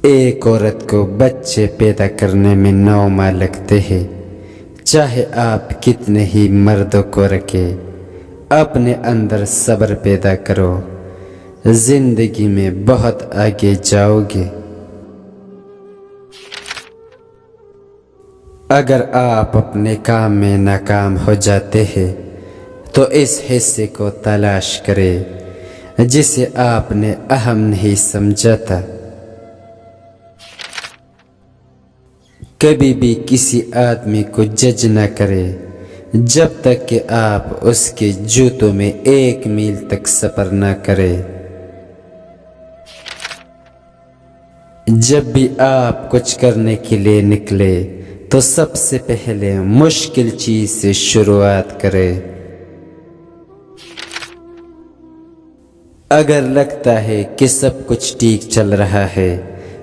ایک عورت کو بچے پیدا کرنے میں 9 ماہ لگتے ہیں، چاہے آپ کتنے ہی مردوں کو رکھے، اپنے اندر صبر پیدا کرو، زندگی میں بہت آگے جاؤ گے۔ اگر آپ اپنے کام میں ناکام ہو جاتے ہیں تو اس حصے کو تلاش کریں جسے آپ نے اہم نہیں سمجھا تھا۔ کبھی بھی کسی آدمی کو جج نہ کرے جب تک کہ آپ اس کے جوتوں میں 1 میل تک سفر نہ کرے۔ جب بھی آپ کچھ کرنے کے لیے نکلے تو سب سے پہلے مشکل چیز سے شروعات کرے۔ اگر لگتا ہے کہ سب کچھ ٹھیک چل رہا ہے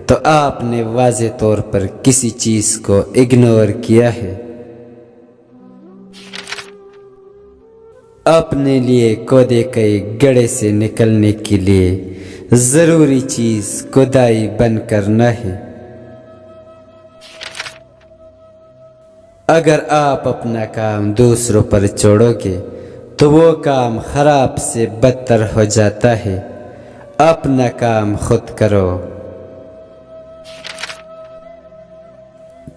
تو آپ نے واضح طور پر کسی چیز کو اگنور کیا ہے۔ اپنے لیے کودے گئے گڑھے سے نکلنے کے لیے ضروری چیز کھدائی بند کرنا ہے۔ اگر آپ اپنا کام دوسروں پر چھوڑو گے تو وہ کام خراب سے بدتر ہو جاتا ہے۔ اپنا کام خود کرو۔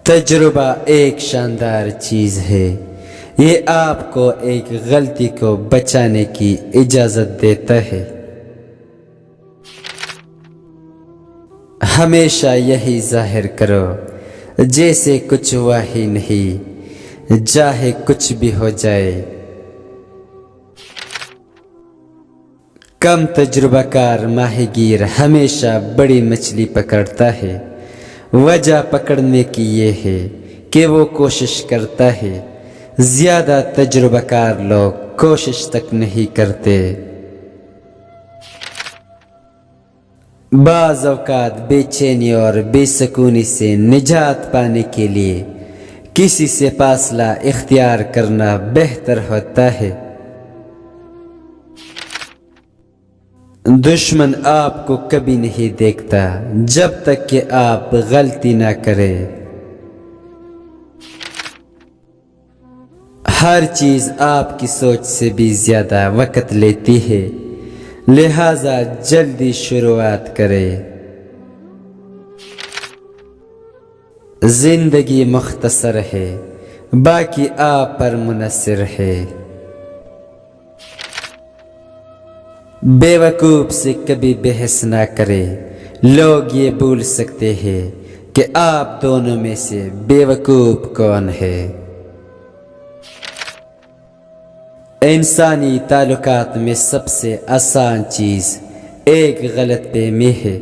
تجربہ ایک شاندار چیز ہے، یہ آپ کو ایک غلطی کو بچانے کی اجازت دیتا ہے۔ ہمیشہ یہی ظاہر کرو جیسے کچھ ہوا ہی نہیں، چاہے کچھ بھی ہو جائے۔ کم تجربہ کار ماہی گیر ہمیشہ بڑی مچھلی پکڑتا ہے۔ وجہ پکڑنے کی یہ ہے کہ وہ کوشش کرتا ہے، زیادہ تجربہ کار لوگ کوشش تک نہیں کرتے۔ بعض اوقات بے چینی اور بے سکونی سے نجات پانے کے لیے کسی سے فاصلہ اختیار کرنا بہتر ہوتا ہے۔ دشمن آپ کو کبھی نہیں دیکھتا جب تک کہ آپ غلطی نہ کریں۔ ہر چیز آپ کی سوچ سے بھی زیادہ وقت لیتی ہے، لہذا جلدی شروعات کریں۔ زندگی مختصر ہے، باقی آپ پر منحصر ہے۔ بے وقوف سے کبھی بحث نہ کرے، لوگ یہ بھول سکتے ہیں کہ آپ دونوں میں سے بے وقوف کون ہے۔ انسانی تعلقات میں سب سے آسان چیز ایک غلط فہمی ہے۔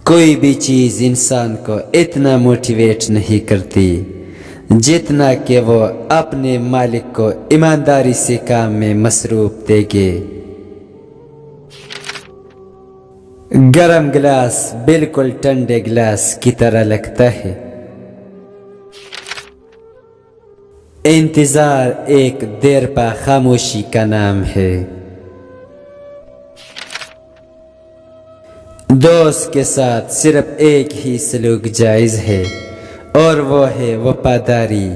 کوئی بھی چیز انسان کو اتنا موٹیویٹ نہیں کرتی جتنا کہ وہ اپنے مالک کو ایمانداری سے کام میں مصروف دے گے۔ گرم گلاس بالکل ٹھنڈے گلاس کی طرح لگتا ہے۔ انتظار ایک دیر پا خاموشی کا نام ہے۔ دوست کے ساتھ صرف ایک ہی سلوک جائز ہے اور وہ ہے وفاداری۔